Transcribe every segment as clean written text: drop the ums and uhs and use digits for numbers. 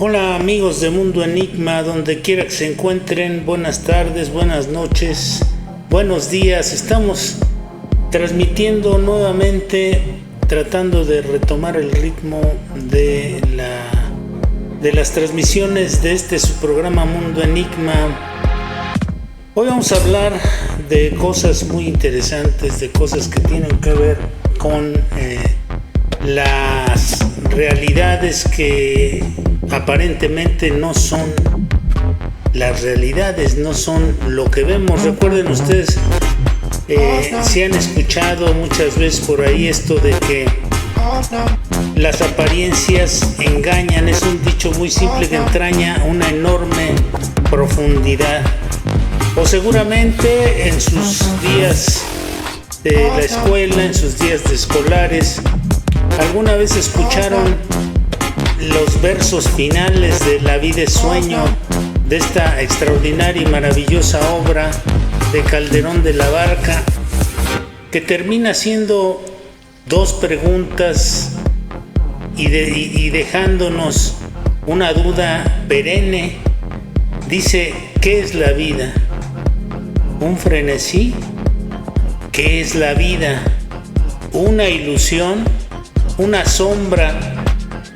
Hola amigos de Mundo Enigma, donde quiera que se encuentren, buenas tardes, buenas noches, buenos días. Estamos transmitiendo nuevamente, tratando de retomar el ritmo de las transmisiones de su programa Mundo Enigma. Hoy vamos a hablar de cosas muy interesantes, de cosas que tienen que ver con las realidades que aparentemente no son las realidades, no son lo que vemos. Recuerden ustedes, si han escuchado muchas veces por ahí esto de que las apariencias engañan. Es un dicho muy simple que entraña una enorme profundidad. O seguramente en sus días de la escuela, en sus días de escolares, alguna vez escucharon los versos finales de La vida es sueño, de esta extraordinaria y maravillosa obra de Calderón de la Barca, que termina siendo dos preguntas y dejándonos una duda perenne. Dice: ¿qué es la vida? ¿Un frenesí? ¿Qué es la vida? ¿Una ilusión? ¿Una sombra?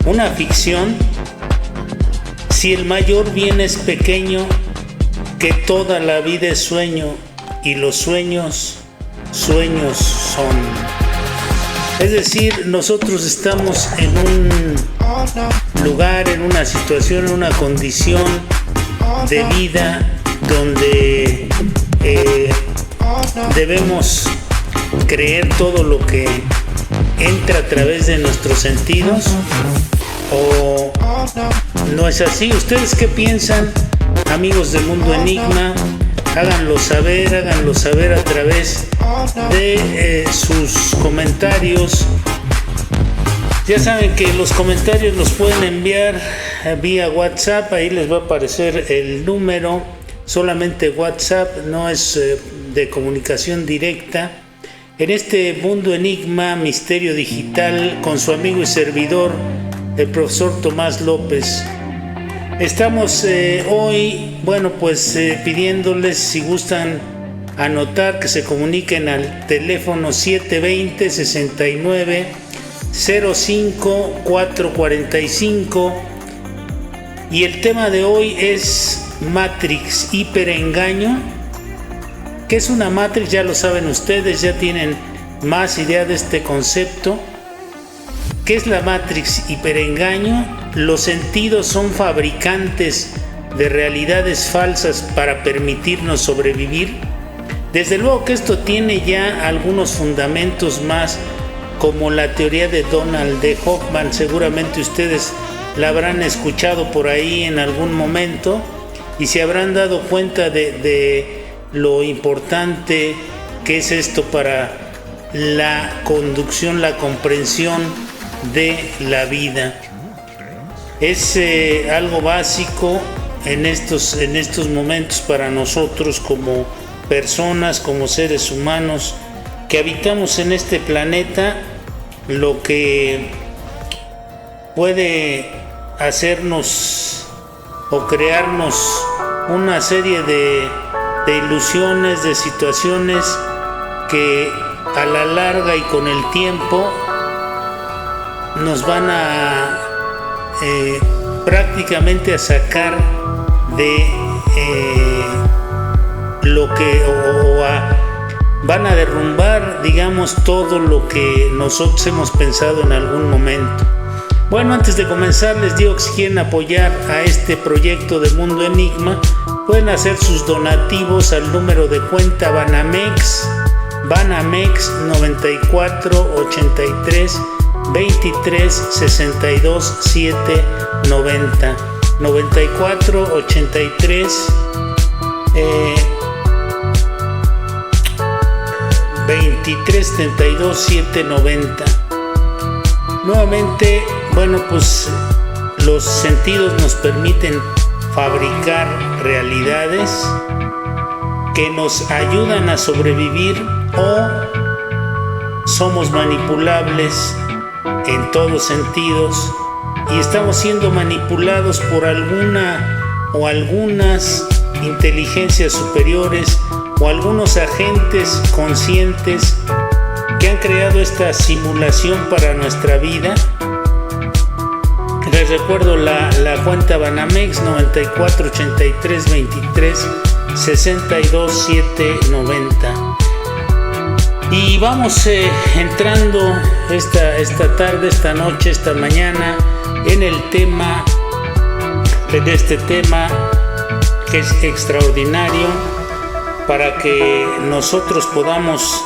¿Una ficción? Si el mayor bien es pequeño, que toda la vida es sueño, y los sueños, sueños son. Es decir, nosotros estamos en un lugar, en una situación, en una condición de vida donde debemos creer todo lo que entra a través de nuestros sentidos, o no es así. ¿Ustedes qué piensan, amigos de Mundo Enigma? Háganlo saber a través de sus comentarios. Ya saben que los comentarios los pueden enviar vía WhatsApp. Ahí les va a aparecer el número, solamente WhatsApp, no es de comunicación directa. En este Mundo Enigma, Misterio Digital, con su amigo y servidor, el profesor Tomás López. Estamos hoy, pidiéndoles, si gustan anotar, que se comuniquen al teléfono 720-6905-445. Y el tema de hoy es Matrix, hiperengaño. ¿Qué es una Matrix? Ya lo saben ustedes, ya tienen más idea de este concepto. ¿Qué es la Matrix? Hiperengaño. Los sentidos son fabricantes de realidades falsas para permitirnos sobrevivir. Desde luego que esto tiene ya algunos fundamentos más, como la teoría de Donald D. Hoffman. Seguramente ustedes la habrán escuchado por ahí en algún momento y se habrán dado cuenta de lo importante que es esto para la conducción, la comprensión de la vida. Es algo básico en estos momentos para nosotros como personas, como seres humanos que habitamos en este planeta. Lo que puede hacernos o crearnos una serie de ilusiones, de situaciones que a la larga y con el tiempo nos van a prácticamente a sacar de lo que van a derrumbar, digamos, todo lo que nosotros hemos pensado en algún momento. Bueno, antes de comenzar les digo que si quieren apoyar a este proyecto de Mundo Enigma, pueden hacer sus donativos al número de cuenta Banamex 9483 23 62 790 9483 23 72 790. Nuevamente, los sentidos nos permiten fabricar realidades que nos ayudan a sobrevivir, o somos manipulables en todos sentidos y estamos siendo manipulados por alguna o algunas inteligencias superiores o algunos agentes conscientes que han creado esta simulación para nuestra vida. Les recuerdo la cuenta Banamex 94 83 23 62 790. Y vamos entrando esta tarde, esta noche, esta mañana en este tema que es extraordinario para que nosotros podamos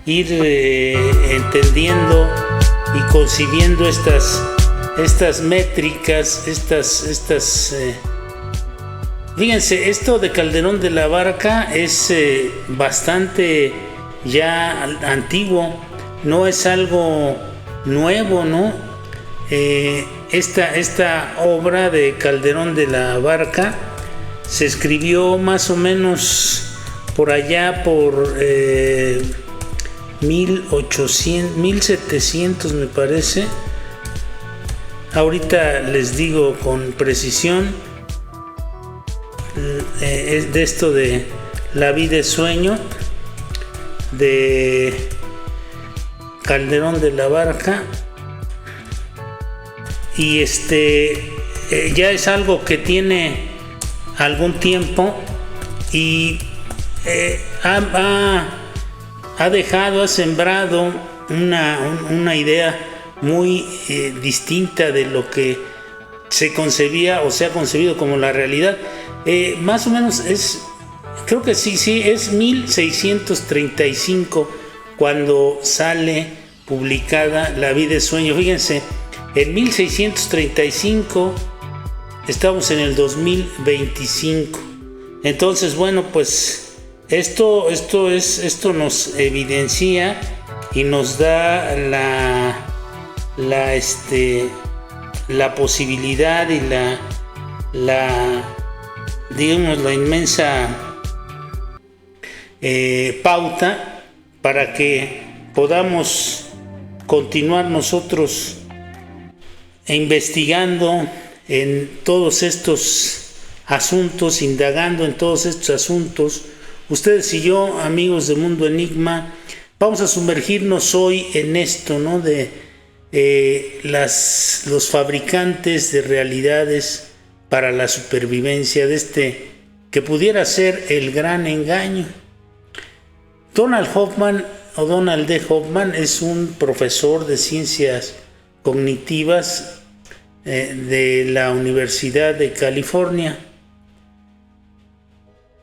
ir entendiendo y concibiendo estas métricas, fíjense, esto de Calderón de la Barca es bastante ya antiguo, no es algo nuevo, ¿no? Esta obra de Calderón de la Barca se escribió más o menos por allá por 1700 me parece. Ahorita les digo con precisión. Es de esto de La vida es sueño de Calderón de la Barca, y ya es algo que tiene algún tiempo y ha sembrado una idea muy distinta de lo que se concebía o se ha concebido como la realidad. Más o menos creo que sí, es 1635 cuando sale publicada La vida es sueño. Fíjense, en 1635 estamos en el 2025. Entonces, bueno, pues esto nos evidencia y nos da la posibilidad y digamos la inmensa pauta para que podamos continuar nosotros investigando en todos estos asuntos, indagando en todos estos asuntos. Ustedes y yo, amigos de Mundo Enigma, vamos a sumergirnos hoy en esto, ¿no? De los fabricantes de realidades para la supervivencia, de que pudiera ser el gran engaño. Donald D. Hoffman es un profesor de ciencias cognitivas de la Universidad de California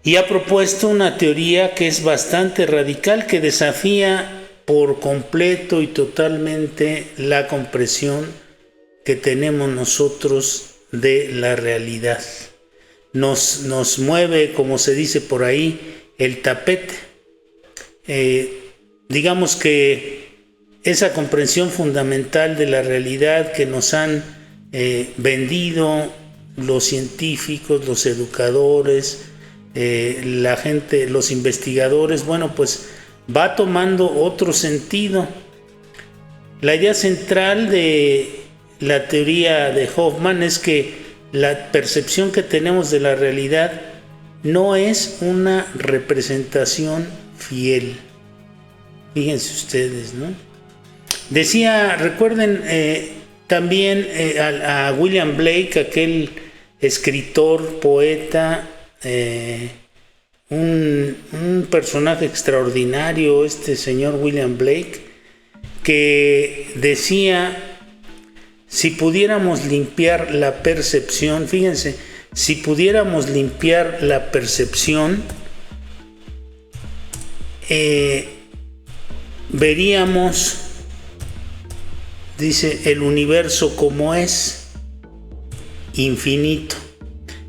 y ha propuesto una teoría que es bastante radical, que desafía por completo y totalmente la comprensión que tenemos nosotros de la realidad. Nos mueve, como se dice por ahí, el tapete. Digamos que esa comprensión fundamental de la realidad que nos han vendido los científicos, los educadores, la gente, los investigadores, bueno, pues va tomando otro sentido. La idea central de la teoría de Hoffman es que la percepción que tenemos de la realidad no es una representación fiel. Fíjense ustedes, ¿no? Recuerden también a William Blake, aquel escritor, poeta, un personaje extraordinario, este señor William Blake, que decía: si pudiéramos limpiar la percepción, fíjense, si pudiéramos limpiar la percepción, veríamos, dice, el universo como es, infinito.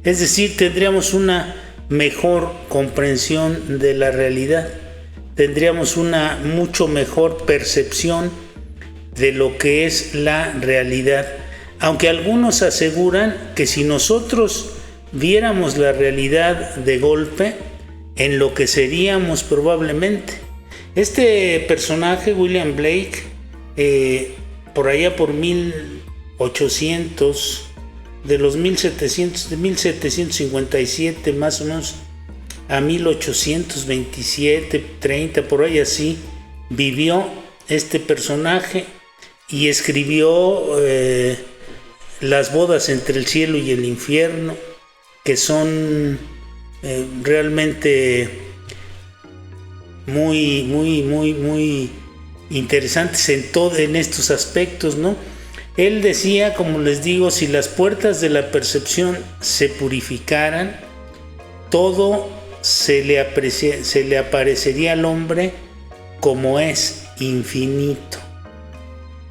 Es decir, tendríamos una mejor comprensión de la realidad, tendríamos una mucho mejor percepción de lo que es la realidad. Aunque algunos aseguran que si nosotros viéramos la realidad de golpe, enloqueceríamos probablemente. Este personaje, William Blake, por allá por 1800, de los 1700, de 1757 más o menos a 1827, 30, por ahí así, vivió este personaje y escribió Las bodas entre el cielo y el infierno, que son realmente muy interesantes en estos aspectos, ¿no? Él decía, como les digo, si las puertas de la percepción se purificaran, todo se le aparecería al hombre como es, infinito.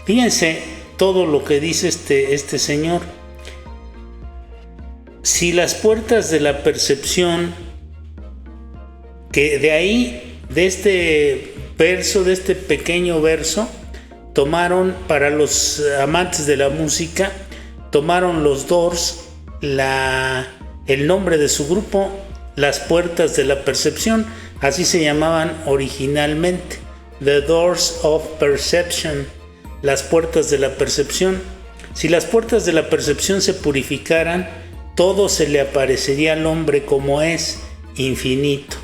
Fíjense todo lo que dice este señor. Si las puertas de la percepción, que de ahí, de este verso, de este pequeño verso, tomaron, para los amantes de la música, tomaron los Doors el nombre de su grupo, Las Puertas de la Percepción, así se llamaban originalmente, The Doors of Perception, las puertas de la percepción. Si las puertas de la percepción se purificaran, todo se le aparecería al hombre como es, infinito.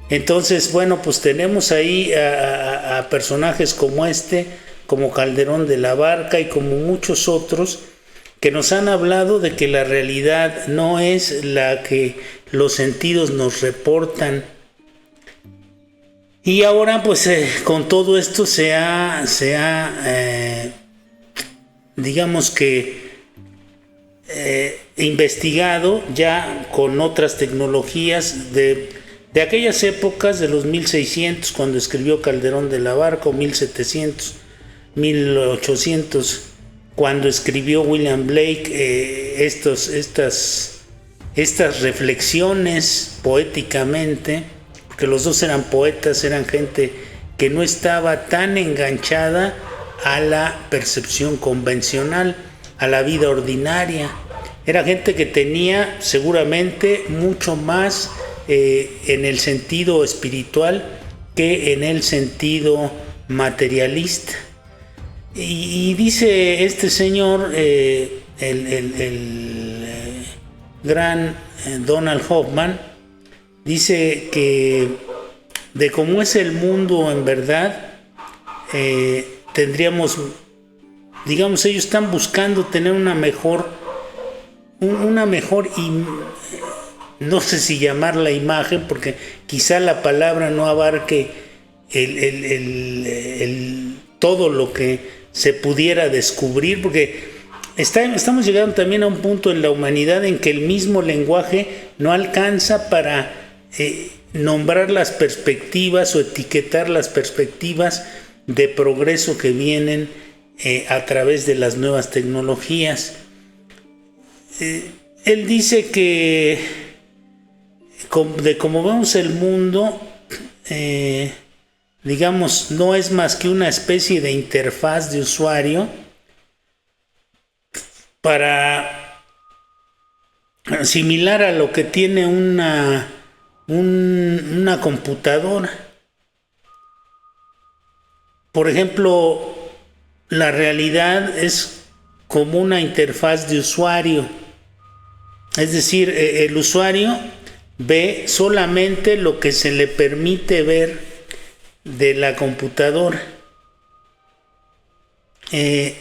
Entonces, bueno, pues tenemos ahí a personajes como como Calderón de la Barca y como muchos otros, que nos han hablado de que la realidad no es la que los sentidos nos reportan. Y ahora, pues, con todo esto se ha digamos que investigado ya con otras tecnologías de aquellas épocas de los 1600, cuando escribió Calderón de la Barca, o 1700, 1800, cuando escribió William Blake estas reflexiones poéticamente, porque los dos eran poetas, eran gente que no estaba tan enganchada a la percepción convencional, a la vida ordinaria. Era gente que tenía seguramente mucho más en el sentido espiritual que en el sentido materialista. Y dice este señor, el gran Donald Hoffman, dice que de cómo es el mundo en verdad, tendríamos, digamos, ellos están buscando tener una mejor no sé si llamarla imagen, porque quizá la palabra no abarque todo lo que se pudiera descubrir, porque estamos llegando también a un punto en la humanidad en que el mismo lenguaje no alcanza para nombrar las perspectivas o etiquetar las perspectivas de progreso que vienen a través de las nuevas tecnologías. Él dice que de cómo vemos el mundo, digamos, no es más que una especie de interfaz de usuario similar a lo que tiene una computadora. Por ejemplo, la realidad es como una interfaz de usuario. Es decir, el usuario ve solamente lo que se le permite ver de la computadora.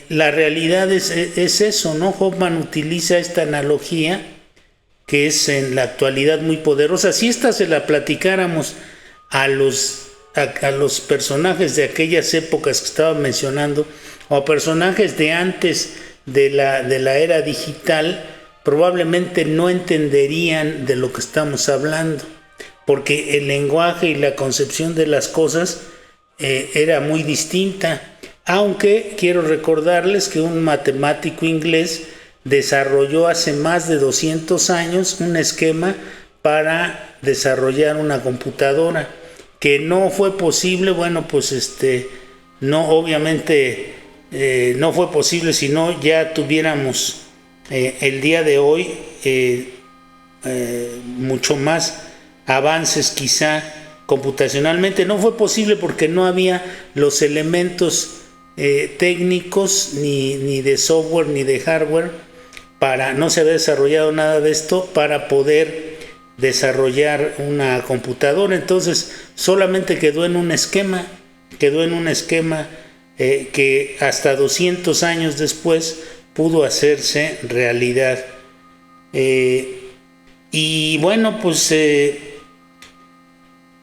La realidad es eso, ¿no? Hoffman utiliza esta analogía que es en la actualidad muy poderosa. Si esta se la platicáramos a los personajes de aquellas épocas que estaba mencionando, o a personajes de antes de la era digital, probablemente no entenderían de lo que estamos hablando, porque el lenguaje y la concepción de las cosas era muy distinta. Aunque quiero recordarles que un matemático inglés desarrolló hace más de 200 años un esquema para desarrollar una computadora, que no fue posible, bueno, pues no, obviamente no fue posible si no ya tuviéramos el día de hoy mucho más avances quizá computacionalmente. No fue posible porque no había los elementos técnicos, ni de software, ni de hardware, no se había desarrollado nada de esto para poder desarrollar una computadora. Entonces solamente quedó en un esquema que hasta 200 años después pudo hacerse realidad. Y bueno, pues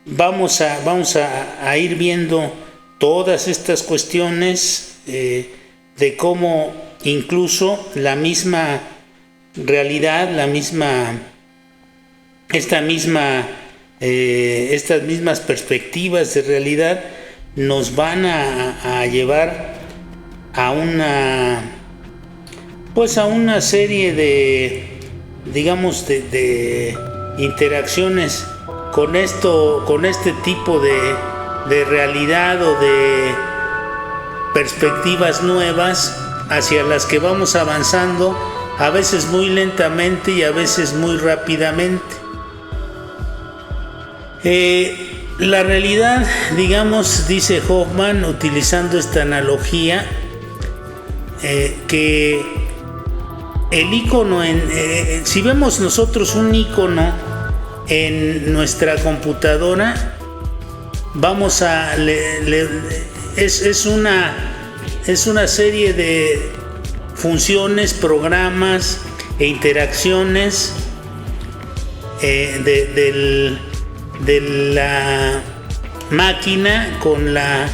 vamos a ir viendo todas estas cuestiones de cómo incluso la misma realidad, estas mismas perspectivas de realidad nos van a llevar a una serie de, digamos, de interacciones con este tipo de realidad o de perspectivas nuevas hacia las que vamos avanzando, a veces muy lentamente y a veces muy rápidamente. La realidad, digamos, dice Hoffman, utilizando esta analogía, que el icono, si vemos nosotros un icono en nuestra computadora, es una serie de funciones, programas e interacciones de la máquina con la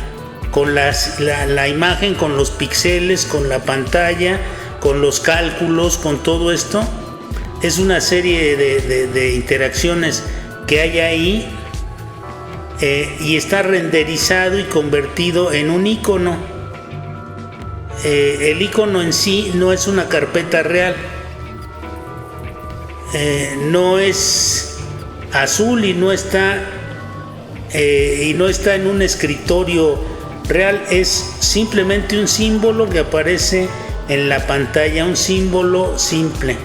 imagen, con los píxeles, con la pantalla, con los cálculos, con todo esto. Es una serie de interacciones que hay ahí, y está renderizado y convertido en un icono. El icono en sí no es una carpeta real, no es azul y no está en un escritorio real, es simplemente un símbolo que aparece en la pantalla, un símbolo simple.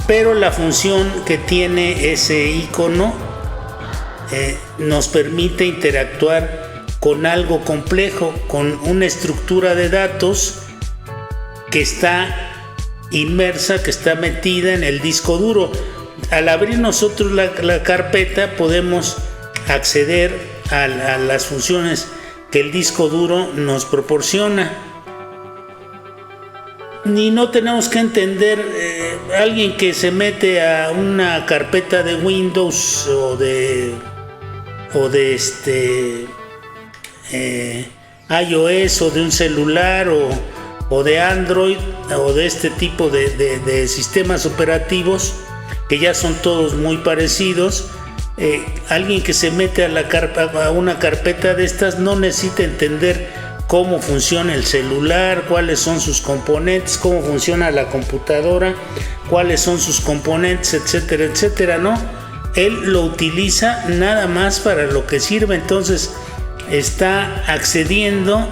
Pero la función que tiene ese icono nos permite interactuar con algo complejo, con una estructura de datos que está inmersa, que está metida en el disco duro. Al abrir nosotros la carpeta podemos acceder a las funciones que el disco duro nos proporciona. Ni no tenemos que entender, alguien que se mete a una carpeta de Windows o de iOS o de un celular o de Android o de este tipo de sistemas operativos que ya son todos muy parecidos. Alguien que se mete a una carpeta de estas no necesita entender cómo funciona el celular, cuáles son sus componentes, cómo funciona la computadora, cuáles son sus componentes, etcétera, etcétera, ¿no? Él lo utiliza nada más para lo que sirve. Entonces está accediendo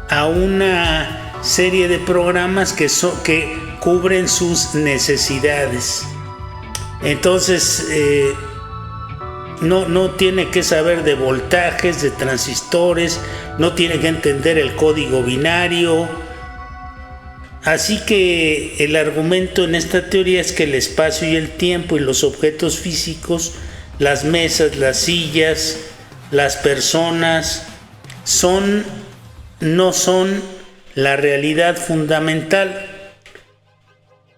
a una serie de programas que cubren sus necesidades. Entonces no tiene que saber de voltajes, de transistores, no tiene que entender el código binario. Así que el argumento en esta teoría es que el espacio y el tiempo y los objetos físicos, las mesas, las sillas, las personas, no son la realidad fundamental.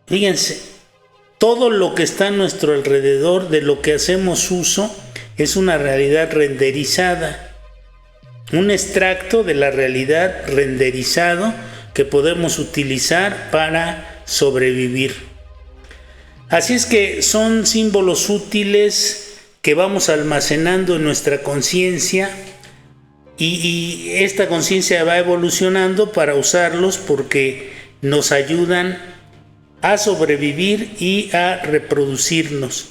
Fíjense, todo lo que está a nuestro alrededor, de lo que hacemos uso, es una realidad renderizada, un extracto de la realidad renderizado que podemos utilizar para sobrevivir. Así es que son símbolos útiles que vamos almacenando en nuestra conciencia, y esta conciencia va evolucionando para usarlos porque nos ayudan a sobrevivir y a reproducirnos.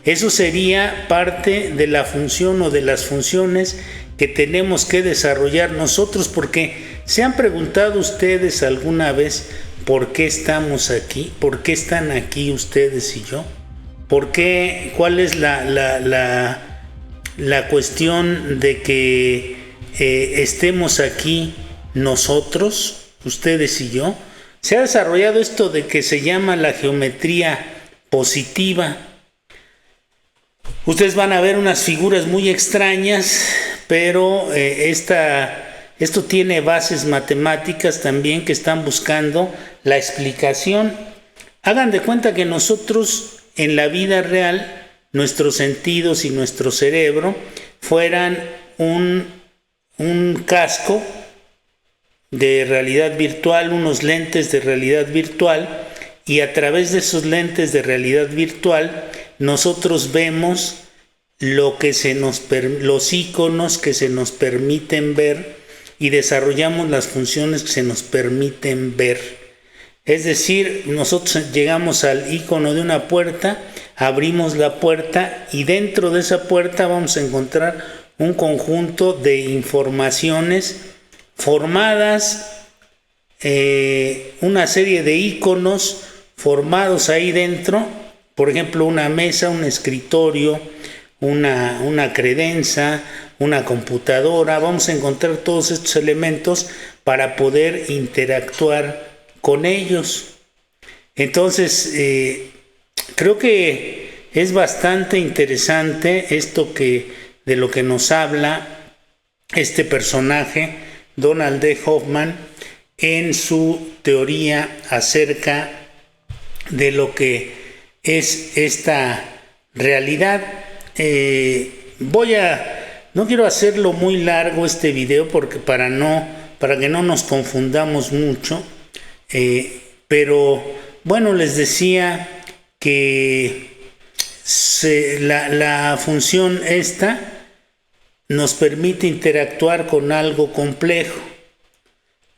Eso sería parte de la función o de las funciones que tenemos que desarrollar nosotros, porque ¿se han preguntado ustedes alguna vez por qué estamos aquí? ¿Por qué están aquí ustedes y yo? ¿Por qué? ¿Cuál es la cuestión de que estemos aquí nosotros, ustedes y yo, se ha desarrollado esto de que se llama la geometría positiva. Ustedes van a ver unas figuras muy extrañas, pero esto tiene bases matemáticas también que están buscando la explicación. Hagan de cuenta que nosotros en la vida real, nuestros sentidos y nuestro cerebro fueran un casco de realidad virtual, unos lentes de realidad virtual, y a través de esos lentes de realidad virtual nosotros vemos los iconos que se nos permiten ver y desarrollamos las funciones que se nos permiten ver. Es decir, nosotros llegamos al icono de una puerta, abrimos la puerta y dentro de esa puerta vamos a encontrar un conjunto de informaciones formadas, una serie de iconos formados ahí dentro, por ejemplo una mesa, un escritorio, una credenza, una computadora. Vamos a encontrar todos estos elementos para poder interactuar con ellos. Entonces creo que es bastante interesante esto de lo que nos habla este personaje, Donald D. Hoffman, en su teoría acerca de lo que es esta realidad. No quiero hacerlo muy largo este video porque para que no nos confundamos mucho, pero bueno, les decía que la función esta nos permite interactuar con algo complejo,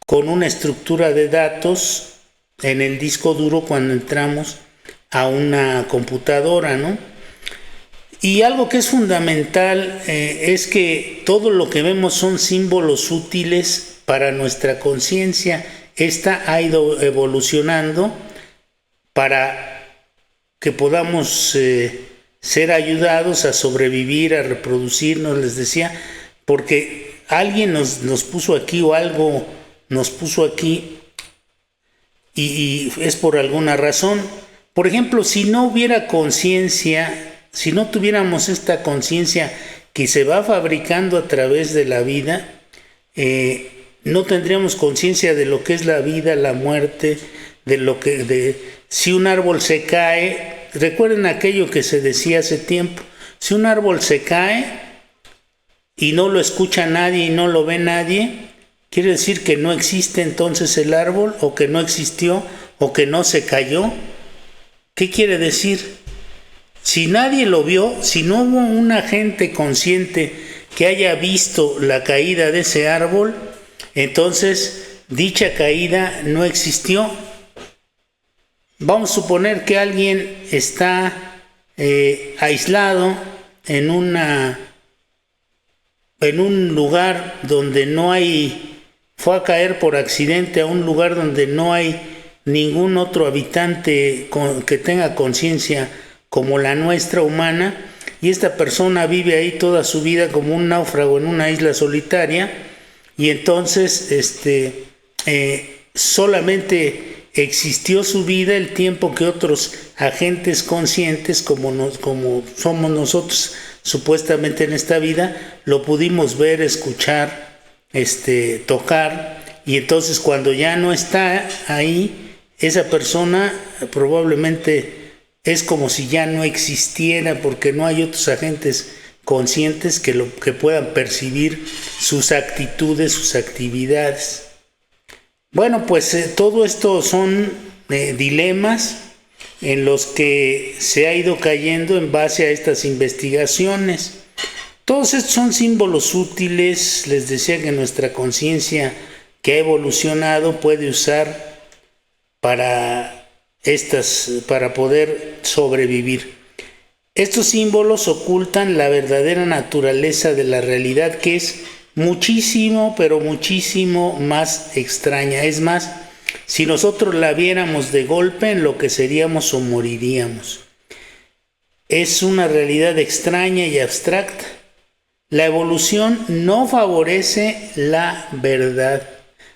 con una estructura de datos en el disco duro cuando entramos a una computadora, ¿no? Y algo que es fundamental es que todo lo que vemos son símbolos útiles para nuestra conciencia. Esta ha ido evolucionando para que podamos ser ayudados a sobrevivir, a reproducirnos, les decía, porque alguien nos puso aquí o algo nos puso aquí y es por alguna razón. Por ejemplo, si no hubiera conciencia, si no tuviéramos esta conciencia que se va fabricando a través de la vida, no tendríamos conciencia de lo que es la vida, la muerte, si un árbol se cae. Recuerden aquello que se decía hace tiempo: si un árbol se cae y no lo escucha nadie y no lo ve nadie, quiere decir que no existe entonces el árbol, o que no existió, o que no se cayó. ¿Qué quiere decir? Si nadie lo vio, si no hubo un agente consciente que haya visto la caída de ese árbol, entonces dicha caída no existió. Vamos a suponer que alguien está aislado en un lugar donde no hay, fue a caer por accidente a un lugar donde no hay ningún otro habitante que tenga conciencia como la nuestra humana, y esta persona vive ahí toda su vida como un náufrago en una isla solitaria, y entonces solamente existió su vida el tiempo que otros agentes conscientes como somos nosotros supuestamente en esta vida, lo pudimos ver, escuchar, tocar, y entonces cuando ya no está ahí, esa persona probablemente es como si ya no existiera, porque no hay otros agentes conscientes que puedan percibir sus actitudes, sus actividades. Bueno, pues todo esto son dilemas en los que se ha ido cayendo en base a estas investigaciones. Todos estos son símbolos útiles. Les decía que nuestra conciencia, que ha evolucionado, puede usar para poder sobrevivir. Estos símbolos ocultan la verdadera naturaleza de la realidad, que es muchísimo, pero muchísimo más extraña. Es más, si nosotros la viéramos de golpe, enloqueceríamos o moriríamos. Es una realidad extraña y abstracta. La evolución no favorece la verdad.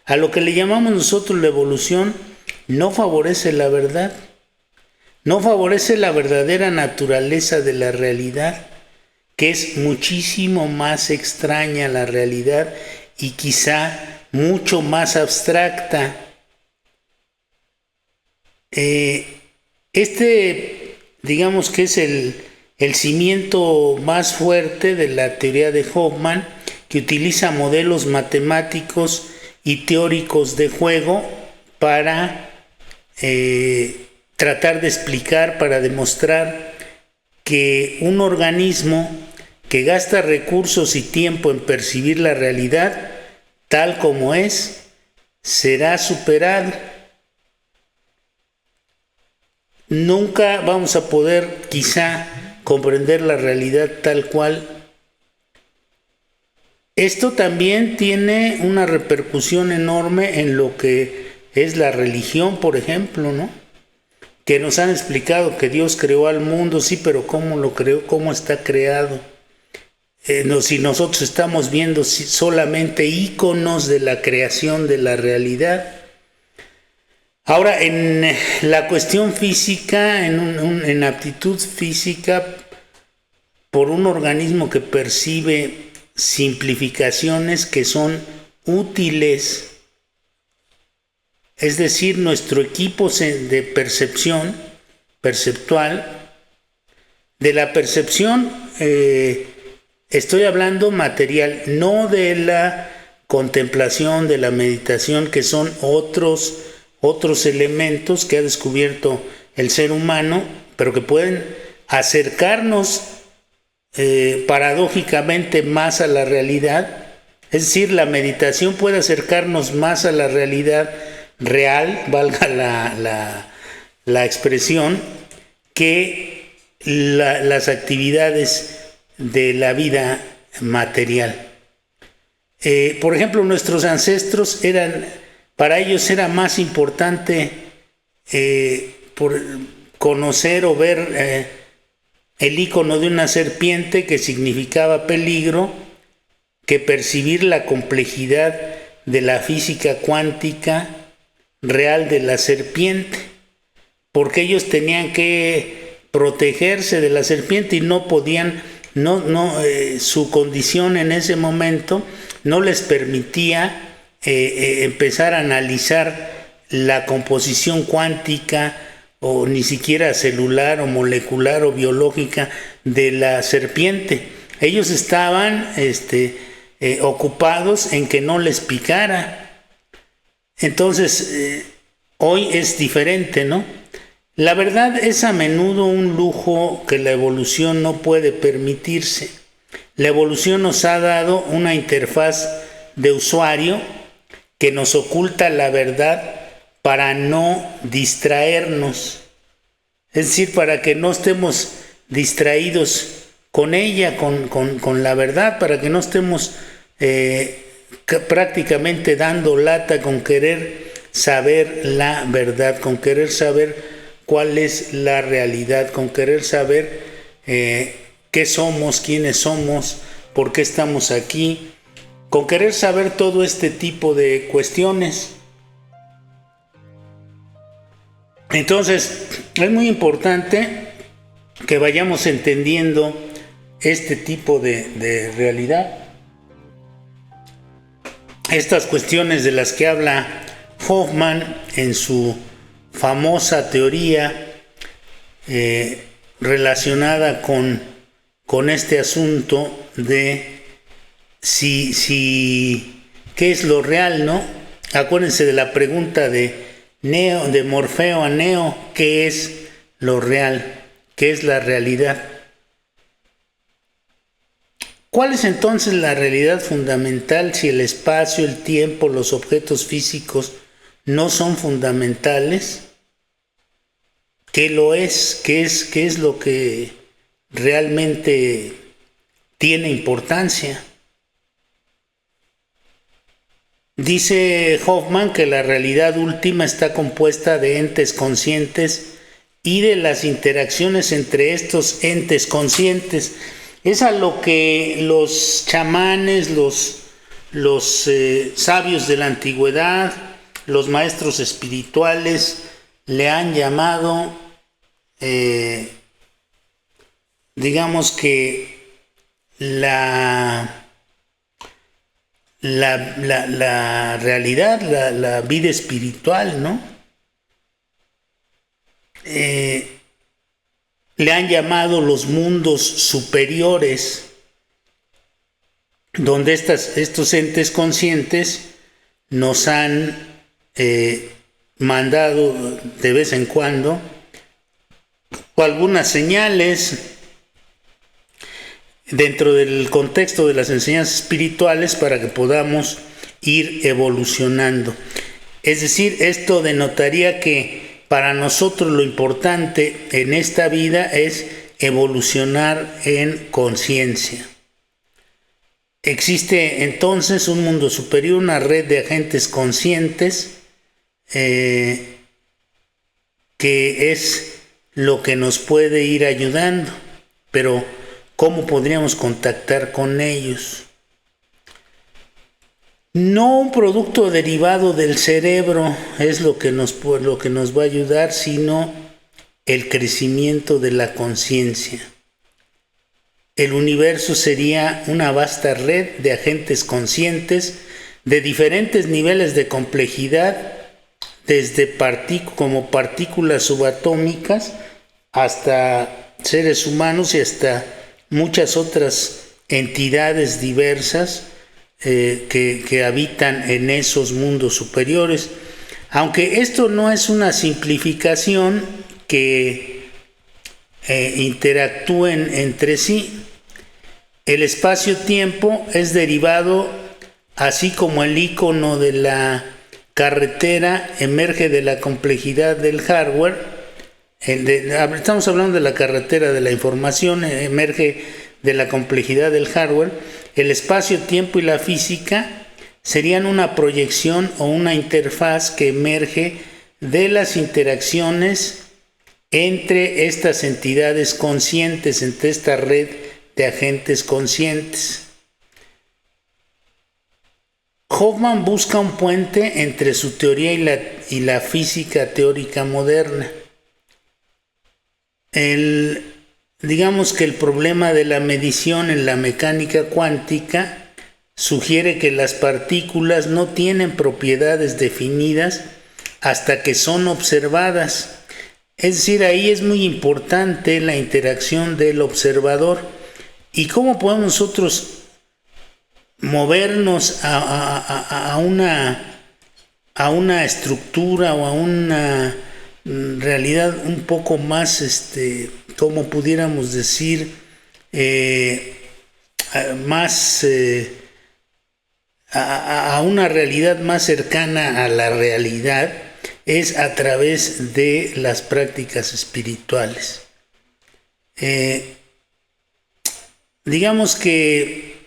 a lo que le llamamos nosotros la evolución, no favorece la verdad, no favorece la verdadera naturaleza de la realidad, que es muchísimo más extraña la realidad y quizá mucho más abstracta. Digamos que es el cimiento más fuerte de la teoría de Hoffman, que utiliza modelos matemáticos y teóricos de juego para tratar de explicar, para demostrar que un organismo que gasta recursos y tiempo en percibir la realidad tal como es, será superado. Nunca vamos a poder quizá comprender la realidad tal cual. Esto también tiene una repercusión enorme en lo que es la religión, por ejemplo, ¿no? Que nos han explicado que Dios creó al mundo, sí, pero ¿cómo lo creó? ¿Cómo está creado? Si nosotros estamos viendo solamente íconos de la creación de la realidad. Ahora, en la cuestión física, en aptitud física, por un organismo que percibe simplificaciones que son útiles, es decir, nuestro equipo de percepción, perceptual, de la percepción, estoy hablando material, no de la contemplación, de la meditación, que son otros elementos que ha descubierto el ser humano, pero que pueden acercarnos paradójicamente más a la realidad. Es decir, la meditación puede acercarnos más a la realidad real, valga la expresión, que las actividades de la vida material. Por ejemplo, nuestros ancestros para ellos era más importante por conocer o ver el icono de una serpiente que significaba peligro, que percibir la complejidad de la física cuántica real de la serpiente, porque ellos tenían que protegerse de la serpiente y no podían, su condición en ese momento no les permitía empezar a analizar la composición cuántica o ni siquiera celular o molecular o biológica de la serpiente. Ellos estaban ocupados en que no les picara. Entonces, hoy es diferente, ¿no? La verdad es a menudo un lujo que la evolución no puede permitirse. La evolución nos ha dado una interfaz de usuario que nos oculta la verdad para no distraernos. Es decir, para que no estemos distraídos con ella, con la verdad, para que no estemos prácticamente dando lata con querer saber la verdad, con querer saber cuál es la realidad, con querer saber qué somos, quiénes somos, por qué estamos aquí, con querer saber todo este tipo de cuestiones. Entonces, es muy importante que vayamos entendiendo este tipo de realidad. Estas cuestiones de las que habla Hoffman en su famosa teoría relacionada con este asunto de qué es lo real, ¿no? Acuérdense de la pregunta de Morfeo a Neo, ¿qué es lo real? ¿Qué es la realidad? ¿Cuál es entonces la realidad fundamental si el espacio, el tiempo, los objetos físicos no son fundamentales? ¿Qué lo es? ¿Qué es lo que realmente tiene importancia? Dice Hoffman que la realidad última está compuesta de entes conscientes y de las interacciones entre estos entes conscientes. Es a lo que los chamanes, los los sabios de la antigüedad, los maestros espirituales le han llamado, digamos que la realidad, la vida espiritual, ¿no? Le han llamado los mundos superiores, donde estos entes conscientes nos han mandado de vez en cuando algunas señales dentro del contexto de las enseñanzas espirituales para que podamos ir evolucionando. Es decir, esto denotaría que para nosotros lo importante en esta vida es evolucionar en conciencia. Existe entonces un mundo superior, una red de agentes conscientes, que es lo que nos puede ir ayudando, pero ¿cómo podríamos contactar con ellos? No un producto derivado del cerebro es lo que nos va a ayudar, sino el crecimiento de la conciencia. El universo sería una vasta red de agentes conscientes de diferentes niveles de complejidad, desde como partículas subatómicas hasta seres humanos y hasta muchas otras entidades diversas que habitan en esos mundos superiores. Aunque esto no es una simplificación que interactúen entre sí, el espacio-tiempo es derivado, así como el icono de la carretera emerge de la complejidad del hardware. Estamos hablando de la carretera de la información, emerge de la complejidad del hardware. El espacio-tiempo y la física serían una proyección o una interfaz que emerge de las interacciones entre estas entidades conscientes, entre esta red de agentes conscientes. Hoffman busca un puente entre su teoría y la física teórica moderna. Digamos que el problema de la medición en la mecánica cuántica sugiere que las partículas no tienen propiedades definidas hasta que son observadas. Es decir, ahí es muy importante la interacción del observador. ¿Y cómo podemos nosotros movernos a una estructura o a una realidad un poco más, como pudiéramos decir, más a una realidad más cercana a la realidad? Es a través de las prácticas espirituales. Digamos que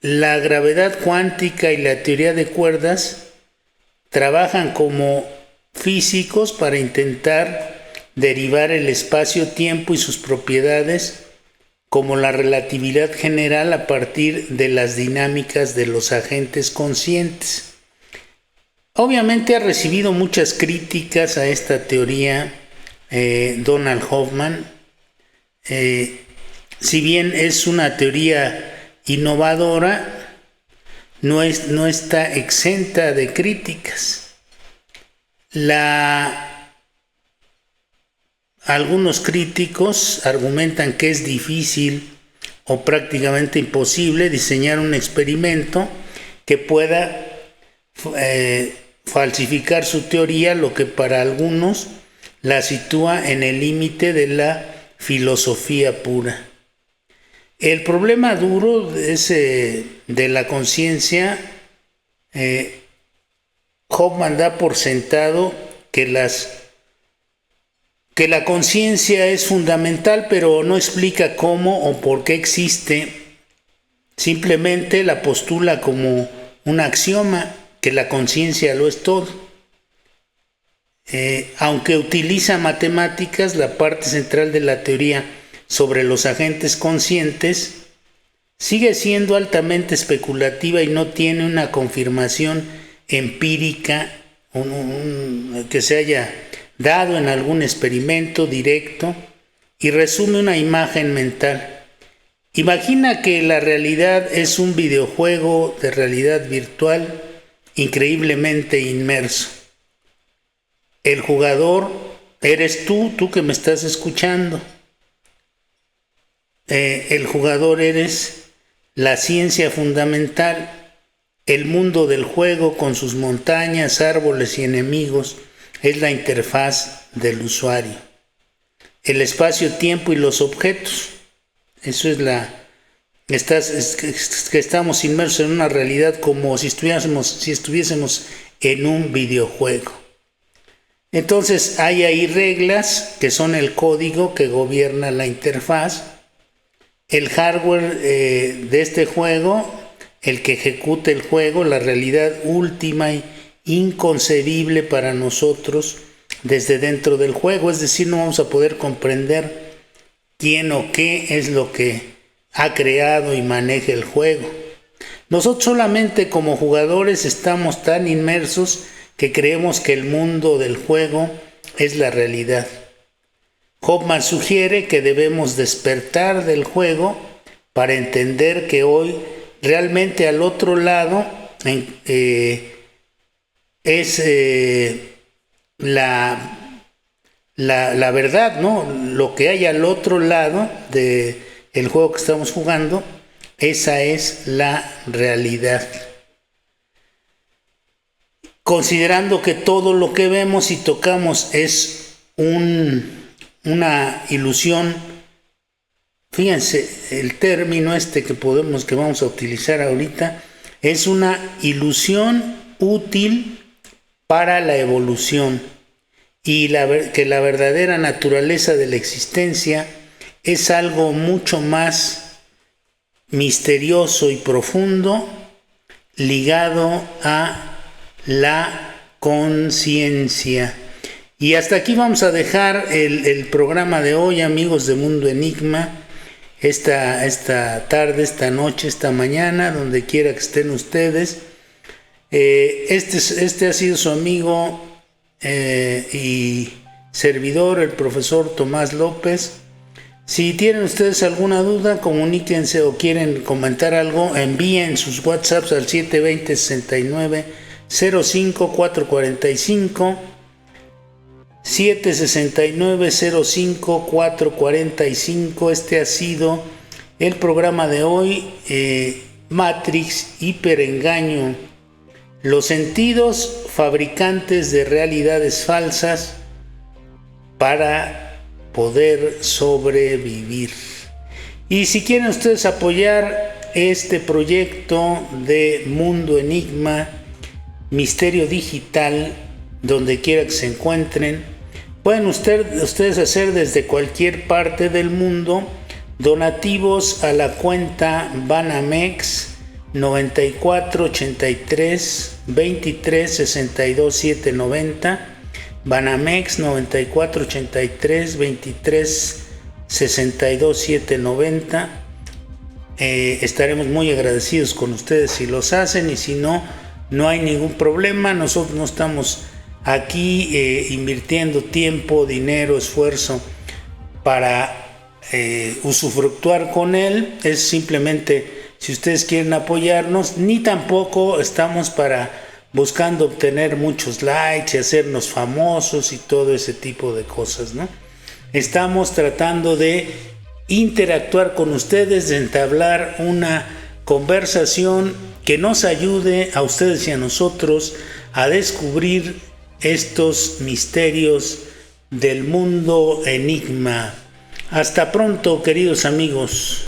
la gravedad cuántica y la teoría de cuerdas trabajan como físicos para intentar derivar el espacio-tiempo y sus propiedades como la relatividad general a partir de las dinámicas de los agentes conscientes. Obviamente ha recibido muchas críticas a esta teoría Donald Hoffman. Si bien es una teoría innovadora, no está exenta de críticas. Algunos críticos argumentan que es difícil o prácticamente imposible diseñar un experimento que pueda falsificar su teoría, lo que para algunos la sitúa en el límite de la filosofía pura. El problema duro es de la conciencia. Hoffman da por sentado que la conciencia es fundamental, pero no explica cómo o por qué existe. Simplemente la postula como un axioma, que la conciencia lo es todo. Aunque utiliza matemáticas, la parte central de la teoría sobre los agentes conscientes sigue siendo altamente especulativa y no tiene una confirmación empírica que se haya dado en algún experimento directo, y resume una imagen mental. Imagina que la realidad es un videojuego de realidad virtual increíblemente inmerso. El jugador eres tú que me estás escuchando. El jugador eres la ciencia fundamental, el mundo del juego con sus montañas, árboles y enemigos es la interfaz del usuario. El espacio-tiempo y los objetos, eso es que estamos inmersos en una realidad como si estuviésemos en un videojuego. Entonces hay ahí reglas que son el código que gobierna la interfaz, el hardware de este juego, el que ejecuta el juego, la realidad última y inconcebible para nosotros desde dentro del juego, es decir, no vamos a poder comprender quién o qué es lo que ha creado y maneja el juego. Nosotros solamente como jugadores estamos tan inmersos que creemos que el mundo del juego es la realidad. Hoffman sugiere que debemos despertar del juego para entender que hoy realmente al otro lado es la verdad, ¿no? Lo que hay al otro lado del juego que estamos jugando, esa es la realidad. Considerando que todo lo que vemos y tocamos es una ilusión, fíjense, el término que vamos a utilizar ahorita, es una ilusión útil para la evolución, y que la verdadera naturaleza de la existencia es algo mucho más misterioso y profundo, ligado a la conciencia. Y hasta aquí vamos a dejar el programa de hoy, amigos de Mundo Enigma, esta tarde, esta noche, esta mañana, donde quiera que estén ustedes. Este ha sido su amigo y servidor, el profesor Tomás López. Si tienen ustedes alguna duda, comuníquense o quieren comentar algo, envíen sus WhatsApps al 720-69-05-445, 769-05-445. Este ha sido el programa de hoy, Matrix, hiperengaño, los sentidos fabricantes de realidades falsas para poder sobrevivir. Y si quieren ustedes apoyar este proyecto de Mundo Enigma, Misterio Digital, donde quiera que se encuentren, pueden ustedes hacer desde cualquier parte del mundo donativos a la cuenta Banamex 9483-2362-790, Banamex 9483-2362-790. Estaremos muy agradecidos con ustedes si los hacen, y si no, no hay ningún problema. Nosotros no estamos aquí invirtiendo tiempo, dinero, esfuerzo para usufructuar con él. Es simplemente si ustedes quieren apoyarnos, ni tampoco estamos buscando obtener muchos likes y hacernos famosos y todo ese tipo de cosas, ¿no? Estamos tratando de interactuar con ustedes, de entablar una conversación que nos ayude a ustedes y a nosotros a descubrir estos misterios del mundo enigma. Hasta pronto, queridos amigos.